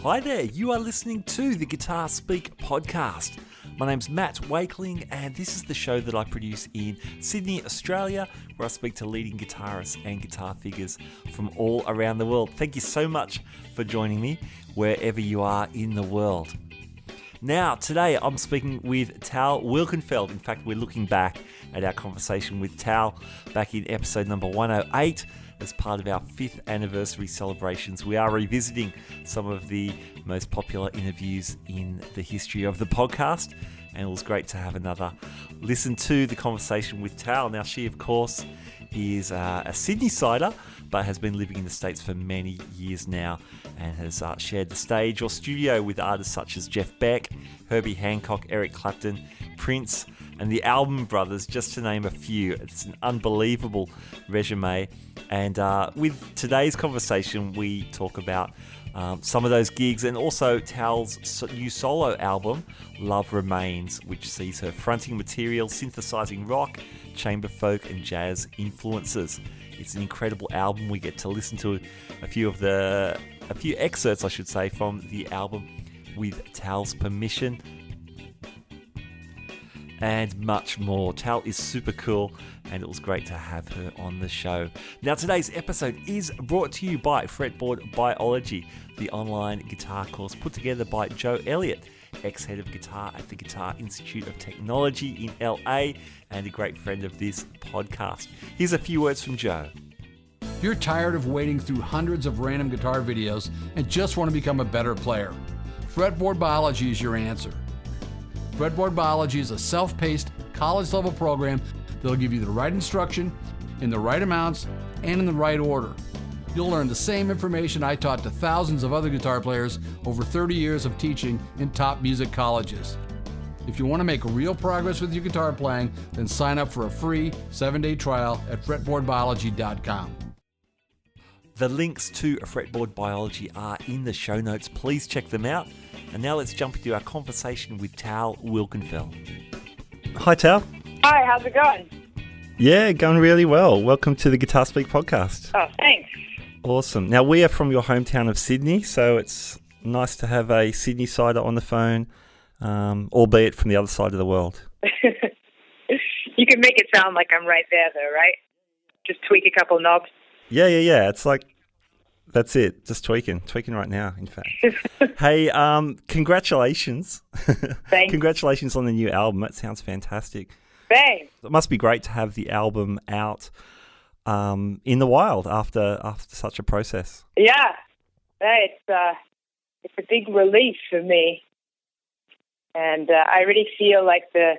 Hi there, you are listening to the Guitar Speak podcast. My name's Matt Wakeling, and this is the show that I produce in Sydney, Australia, where I speak to leading guitarists and guitar figures from all around the world. Thank you so much for joining me wherever you are in the world. Now, today I'm speaking with Tal Wilkenfeld. In fact, we're looking back at our conversation with Tal back in episode number 108. As part of our 5th anniversary celebrations, we are revisiting some of the most popular interviews in the history of the podcast, and it was great to have another listen to the conversation with Tal. Now, she, of course, is a Sydney-sider, but has been living in the States for many years now and has shared the stage or studio with artists such as Jeff Beck, Herbie Hancock, Eric Clapton, Prince, and the Allman Brothers, just to name a few. It's an unbelievable resume. And with today's conversation, we talk about some of those gigs and also Tal's new solo album, Love Remains, which sees her fronting material, synthesizing rock, chamber folk, and jazz influences. It's an incredible album. We get to listen to a few excerpts, I should say, from the album with Tal's permission, and much more. Tal is super cool, and it was great to have her on the show. Now, today's episode is brought to you by Fretboard Biology, the online guitar course put together by Joe Elliott, ex-head of guitar at the Guitar Institute of Technology in LA, and a great friend of this podcast. Here's a few words from Joe. If you're tired of wading through hundreds of random guitar videos and just want to become a better player, Fretboard Biology is your answer. Fretboard Biology is a self-paced, college-level program that will give you the right instruction, in the right amounts, and in the right order. You'll learn the same information I taught to thousands of other guitar players over 30 years of teaching in top music colleges. If you want to make real progress with your guitar playing, then sign up for a free 7-day trial at fretboardbiology.com. The links to Fretboard Biology are in the show notes. Please check them out. And now let's jump into our conversation with Tal Wilkenfeld. Hi, Tal. Hi, how's it going? Yeah, going really well. Welcome to the Guitar Speak podcast. Oh, thanks. Awesome. Now, we are from your hometown of Sydney, so it's nice to have a Sydney-sider on the phone, albeit from the other side of the world. You can make it sound like I'm right there, though, right? Just tweak a couple knobs. Yeah. It's like, that's it. Just tweaking right now, in fact. Hey, congratulations. Thanks. Congratulations on the new album. That sounds fantastic. Thanks. It must be great to have the album out in the wild after such a process. Yeah. It's a big relief for me. And I really feel like the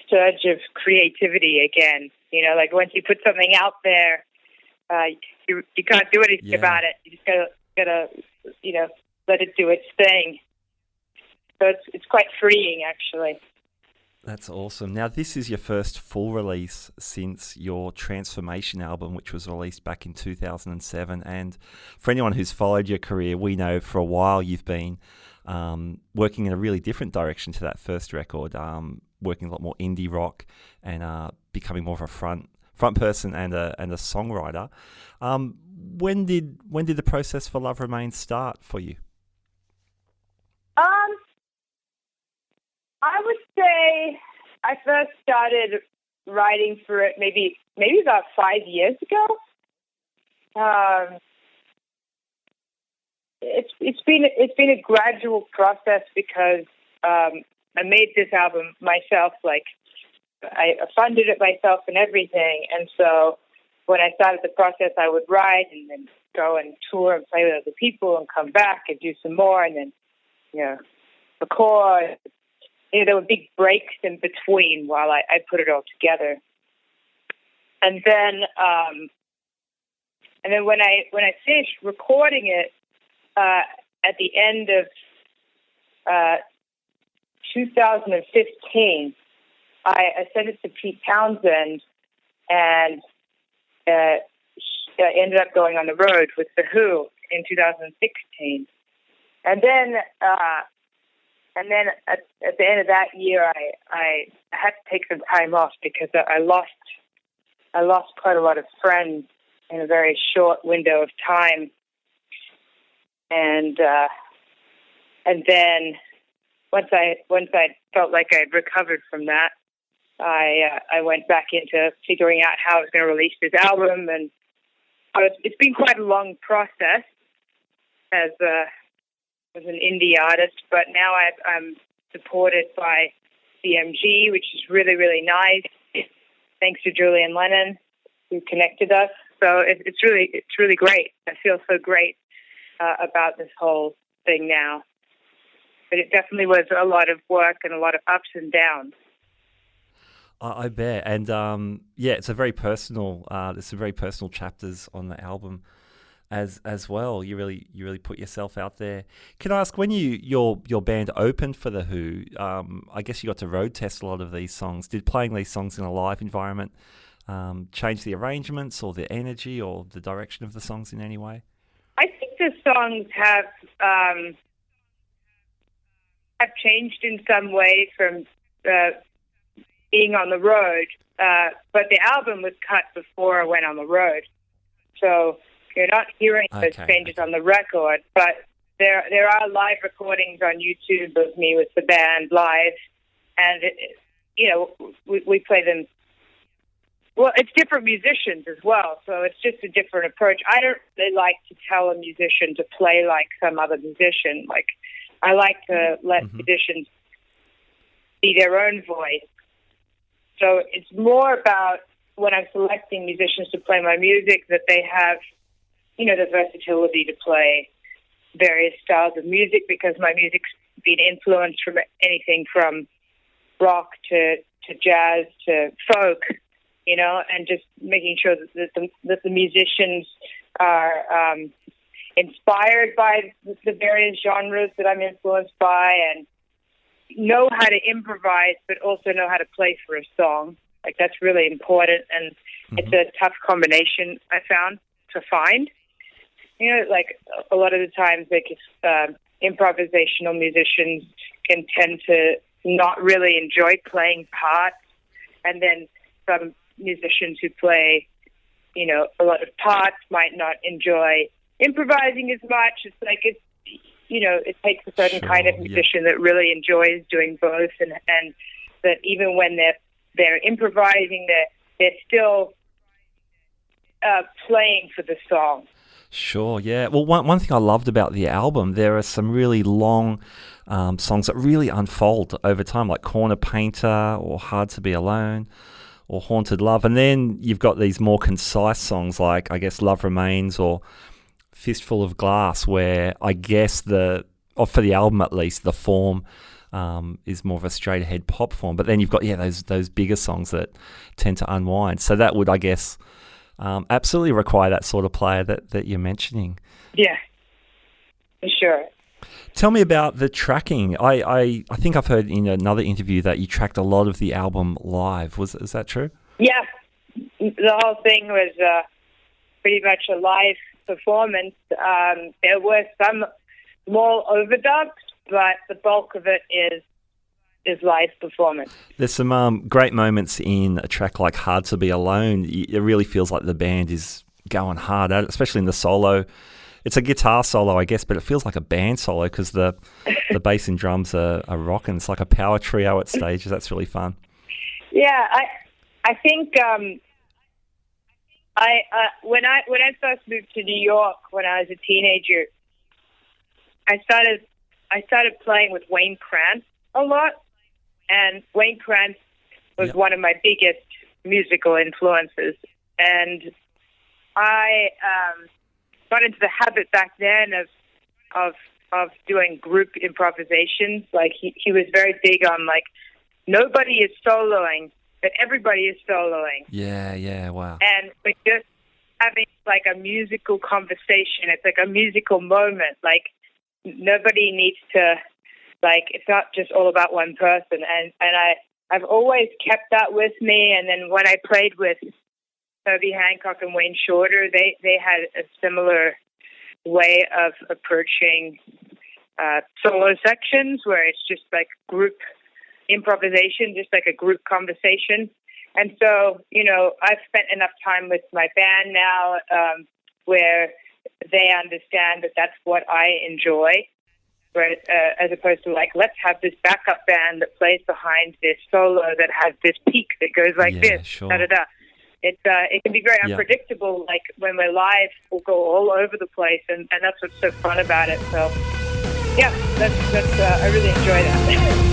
surge of creativity again. You know, like once you put something out there, you can't do anything about it. You just gotta let it do its thing. So it's quite freeing, actually. That's awesome. Now, this is your first full release since your Transformation album, which was released back in 2007. And for anyone who's followed your career, we know for a while you've been working in a really different direction to that first record, working a lot more indie rock and becoming more of a front person and a songwriter. When did the process for Love Remains start for you? I would say I first started writing for it maybe about 5 years ago. It's been a gradual process because I made this album myself. Like, I funded it myself and everything, and so when I started the process, I would write and then go and tour and play with other people and come back and do some more and then, record. There were big breaks in between while I put it all together. And then when I finished recording it at the end of 2015, I sent it to Pete Townsend, and I ended up going on the road with The Who in 2016. And then at the end of that year, I had to take some time off because I lost quite a lot of friends in a very short window of time. And And then once I felt like I'd recovered from that, I went back into figuring out how I was going to release this album, and it's been quite a long process as an indie artist. But now I'm supported by CMG, which is really, really nice. Thanks to Julian Lennon, who connected us. So it's really great. I feel so great about this whole thing now. But it definitely was a lot of work and a lot of ups and downs. I bet, and it's a very personal. There's some very personal chapters on the album, as well. You really put yourself out there. Can I ask, when your band opened for the Who? I guess you got to road test a lot of these songs. Did playing these songs in a live environment change the arrangements or the energy or the direction of the songs in any way? I think the songs have changed in some way from being on the road, but the album was cut before I went on the road, so you're not hearing those changes on the record. But there are live recordings on YouTube of me with the band live, and we play them. Well, it's different musicians as well, so it's just a different approach. I don't really like to tell a musician to play like some other musician. Like, I like to let musicians be their own voice. So it's more about, when I'm selecting musicians to play my music, that they have, the versatility to play various styles of music, because my music's been influenced from anything from rock to jazz to folk, and just making sure that the musicians are inspired by the various genres that I'm influenced by, and know how to improvise, but also know how to play for a song. Like, that's really important, and it's a tough combination, I found, to find. Like, a lot of the times, improvisational musicians can tend to not really enjoy playing parts, and then some musicians who play, a lot of parts might not enjoy improvising as much. It's like it takes a certain kind of musician that really enjoys doing both, and that even when they're improvising, they're still playing for the song. Sure, yeah. Well, one thing I loved about the album, there are some really long songs that really unfold over time, like Corner Painter or Hard to Be Alone or Haunted Love. And then you've got these more concise songs like, I guess, Love Remains or Fistful of Glass, where I guess for the album at least, the form is more of a straight ahead pop form. But then you've got those bigger songs that tend to unwind. So that would, I guess, absolutely require that sort of player that you're mentioning. Yeah, for sure. Tell me about the tracking. I think I've heard in another interview that you tracked a lot of the album live. Is that true? Yeah, the whole thing was pretty much a live performance. There were some small overdubs, but the bulk of it is live performance. There's some great moments in a track like Hard to Be Alone. It really feels like the band is going hard at it, especially in the solo. It's a guitar solo, I guess, but it feels like a band solo because the bass and drums are rocking. It's like a power trio at stages. That's really fun. Yeah, I think when I first moved to New York when I was a teenager, I started playing with Wayne Krantz a lot, and Wayne Krantz was one of my biggest musical influences, and I got into the habit back then of doing group improvisations. Like he was very big on like nobody is soloing, but everybody is soloing. Yeah, wow. And we're just having like a musical conversation. It's like a musical moment. Like nobody needs to, like, it's not just all about one person. And I've always kept that with me. And then when I played with Herbie Hancock and Wayne Shorter, they had a similar way of approaching solo sections where it's just like group improvisation, just like a group conversation. And so, I've spent enough time with my band now where they understand that that's what I enjoy. right? As opposed to like, let's have this backup band that plays behind this solo that has this peak that goes like this, sure. da da da. It can be very unpredictable. Like when we're live, we'll go all over the place, and that's what's so fun about it. So, yeah, that's I really enjoy that.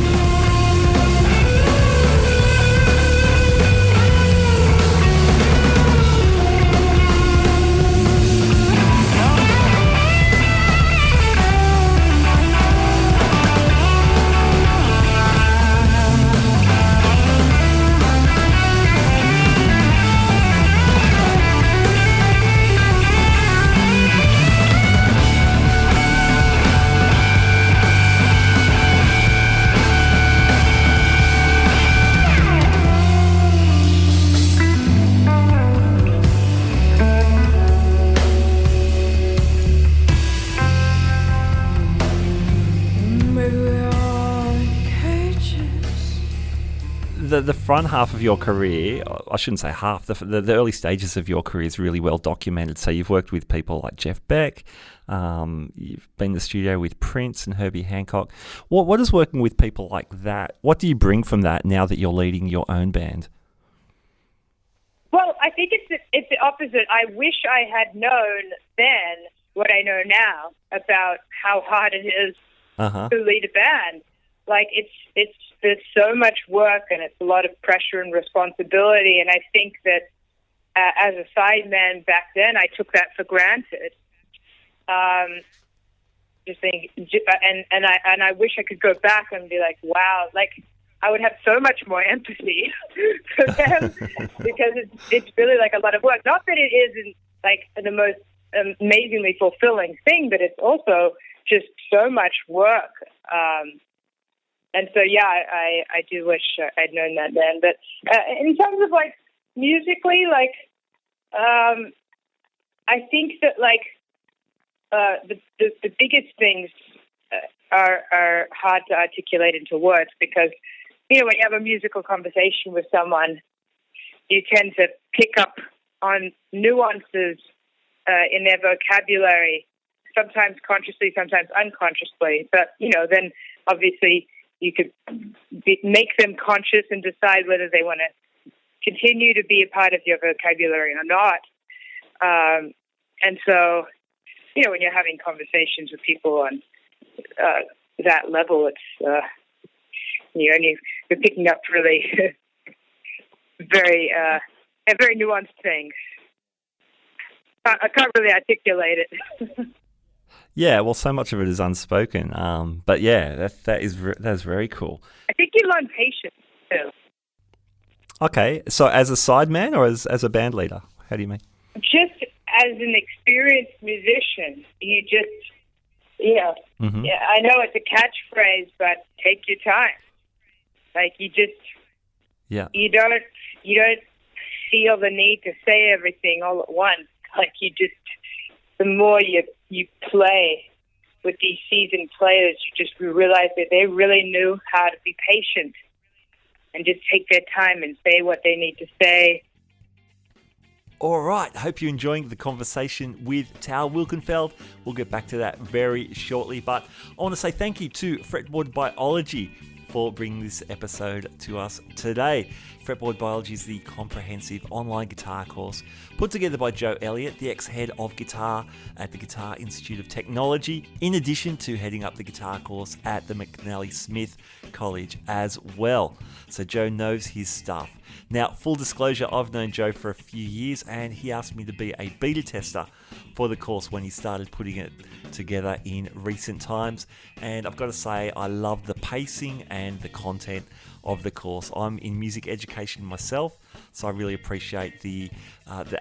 The front half of your career, I shouldn't say half, the early stages of your career is really well documented. So you've worked with people like Jeff Beck, you've been in the studio with Prince and Herbie Hancock. What is working with people like that? What do you bring from that now that you're leading your own band? Well, I think it's the opposite. I wish I had known then what I know now about how hard it is to lead a band. Like there's so much work and it's a lot of pressure and responsibility. And I think that as a sideman back then, I took that for granted. Just think, and I wish I could go back and be like, wow, like I would have so much more empathy for them because it's really like a lot of work. Not that it isn't like the most amazingly fulfilling thing, but it's also just so much work. And so, yeah, I do wish I'd known that then. But in terms of, like, musically, like, I think that, like, the biggest things are hard to articulate into words because, you know, when you have a musical conversation with someone, you tend to pick up on nuances in their vocabulary, sometimes consciously, sometimes unconsciously. But, you know, then obviously you could make them conscious and decide whether they want to continue to be a part of your vocabulary or not. And so, you know, when you're having conversations with people on that level, it's you're picking up really very nuanced things. I can't really articulate it. Yeah, well, so much of it is unspoken. But yeah, that's very cool. I think you learn patience too. Okay, so as a sideman or as a band leader? How do you mean? Just as an experienced musician, you just, yeah, I know it's a catchphrase, but take your time. Like you don't feel the need to say everything all at once. Like the more you play with these seasoned players, you realize that they really knew how to be patient and just take their time and say what they need to say. All right, hope you're enjoying the conversation with Tal Wilkenfeld. We'll get back to that very shortly, but I want to say thank you to Fretboard Biology for bringing this episode to us today. Fretboard Biology is the comprehensive online guitar course put together by Joe Elliott, the ex-head of guitar at the Guitar Institute of Technology, in addition to heading up the guitar course at the McNally Smith College as well. So Joe knows his stuff. Now, full disclosure, I've known Joe for a few years and he asked me to be a beta tester for the course when he started putting it together in recent times. And I've got to say, I love the pacing and the content of the course. I'm in music education myself, so I really appreciate the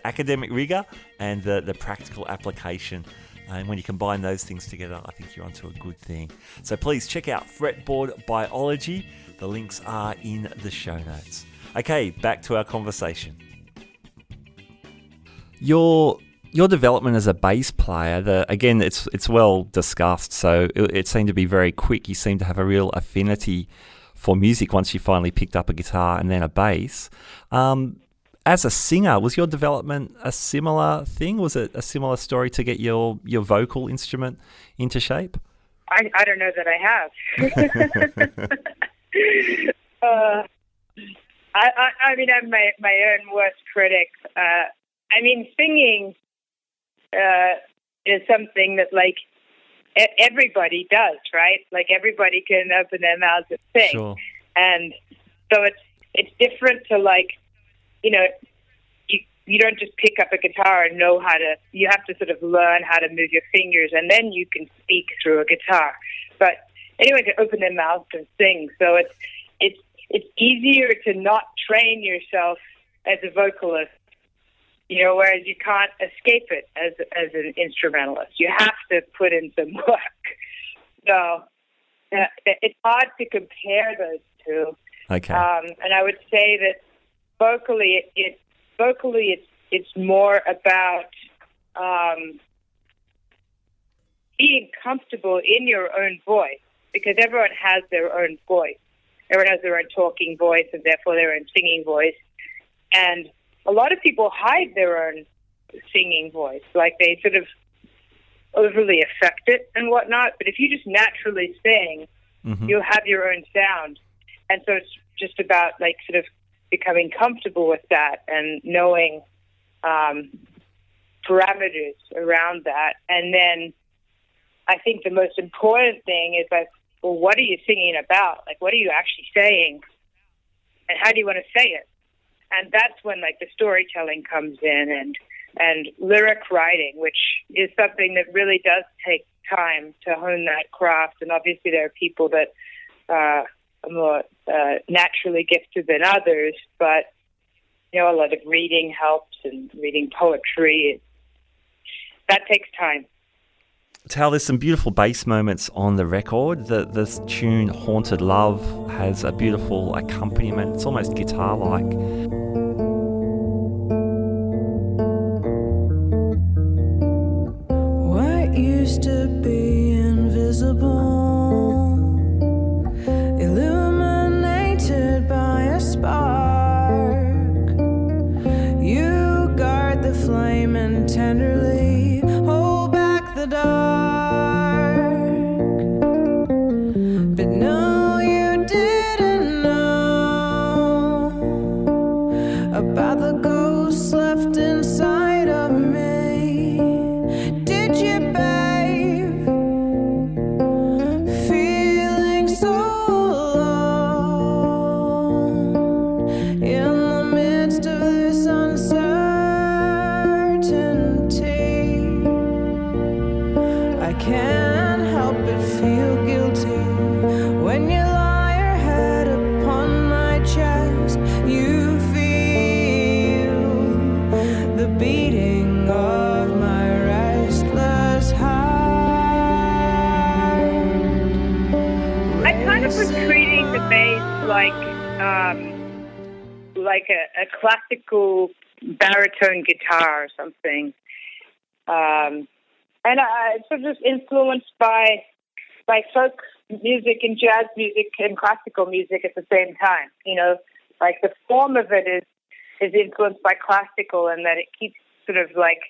academic rigor and the practical application. And when you combine those things together, I think you're onto a good thing. So please check out Fretboard Biology. The links are in the show notes. Okay, back to our conversation. Your development as a bass player, again, it's well discussed, so it seemed to be very quick. You seem to have a real affinity for music once you finally picked up a guitar and then a bass. As a singer, was your development a similar thing? Was it a similar story to get your vocal instrument into shape? I don't know that I have. I mean, I'm my own worst critic. I mean, singing is something that, like, everybody does, right? Like, everybody can open their mouths and sing. Sure. And so it's different to, like, you know, you don't just pick up a guitar and know how to, you have to sort of learn how to move your fingers, and then you can speak through a guitar. But anyone can open their mouth and sing. So it's easier to not train yourself as a vocalist, you know, whereas you can't escape it as an instrumentalist. You have to put in some work. So it's hard to compare those two. Okay. And I would say that vocally it's more about being comfortable in your own voice, because everyone has their own voice. Everyone has their own talking voice and therefore their own singing voice. And a lot of people hide their own singing voice, like they sort of overly affect it and whatnot. But if you just naturally sing, you'll have your own sound. And so it's just about, like, sort of becoming comfortable with that and knowing parameters around that. And then I think the most important thing is, like, well, what are you singing about? Like, what are you actually saying? And how do you want to say it? And that's when, like, the storytelling comes in, and lyric writing, which is something that really does take time to hone that craft. And obviously there are people that are more naturally gifted than others, but, you know, a lot of reading helps, and reading poetry, that takes time. Tal, there's some beautiful bass moments on the record. This tune, Haunted Love, has a beautiful accompaniment. It's almost guitar-like. What used to be invisible, illuminated by a spark, you guard the flame and tenderly hold back the dark. But no, you didn't know about the ghosts left inside of me. Did you, babe? Feeling so alone in the midst of this uncertainty. I can't help but feel guilty when you lie your head upon my chest. You feel the beating of my restless heart. I kind of was treating the bass like a classical baritone guitar or something. And it's sort of just influenced by folk music and jazz music and classical music at the same time. You know, like the form of it is influenced by classical, and that it keeps sort of like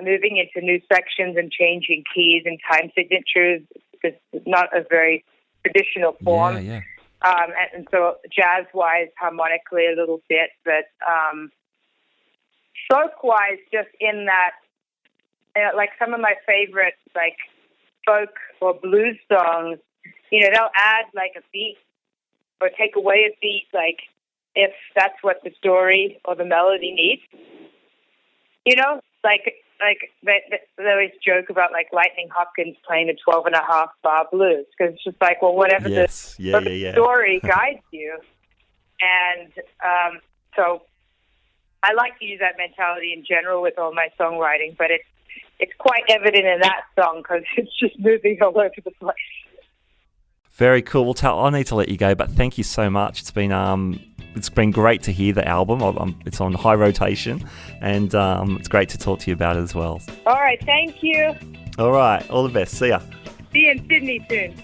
moving into new sections and changing keys and time signatures. It's not a very traditional form. Yeah. And so jazz-wise, harmonically a little bit, but folk-wise, just in that, like some of my favorite, like, folk or blues songs, you know, they'll add, like, a beat or take away a beat, like, if that's what the story or the melody needs. You know, like they always joke about, like, Lightning Hopkins playing the 12.5-bar blues, because it's just like, well, whatever the story guides you. And so I like to use that mentality in general with all my songwriting, but it's quite evident in that song because it's just moving all over the place. Very cool. Well, Tal, I need to let you go, but thank you so much. It's been great to hear the album. It's on high rotation, and it's great to talk to you about it as well. All right, thank you. All right, all the best. See ya. See you in Sydney soon.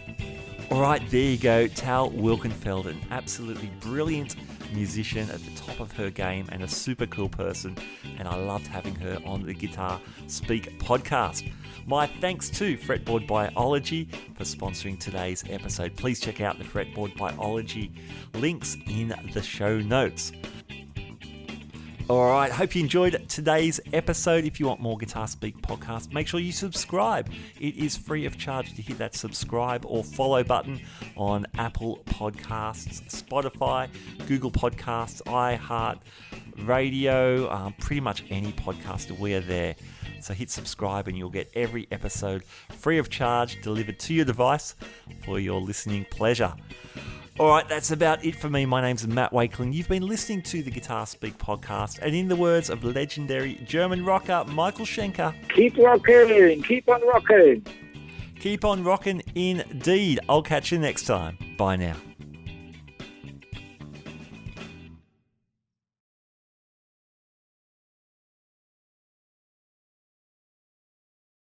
All right, there you go. Tal Wilkenfeld, an absolutely brilliant musician at the top of her game and a super cool person, and I loved having her on the Guitar Speak podcast. My thanks to Fretboard Biology for sponsoring today's episode. Please check out the Fretboard Biology links in the show notes. Alright, hope you enjoyed today's episode. If you want more Guitar Speak podcast, make sure you subscribe. It is free of charge to hit that subscribe or follow button on Apple Podcasts, Spotify, Google Podcasts, iHeart Radio, pretty much any podcaster, we are there. So hit subscribe and you'll get every episode free of charge delivered to your device for your listening pleasure. Alright, that's about it for me. My name's Matt Wakeling. You've been listening to the Guitar Speak podcast, and in the words of legendary German rocker Michael Schenker, keep rocking, keep on rocking. Keep on rocking indeed. I'll catch you next time. Bye now.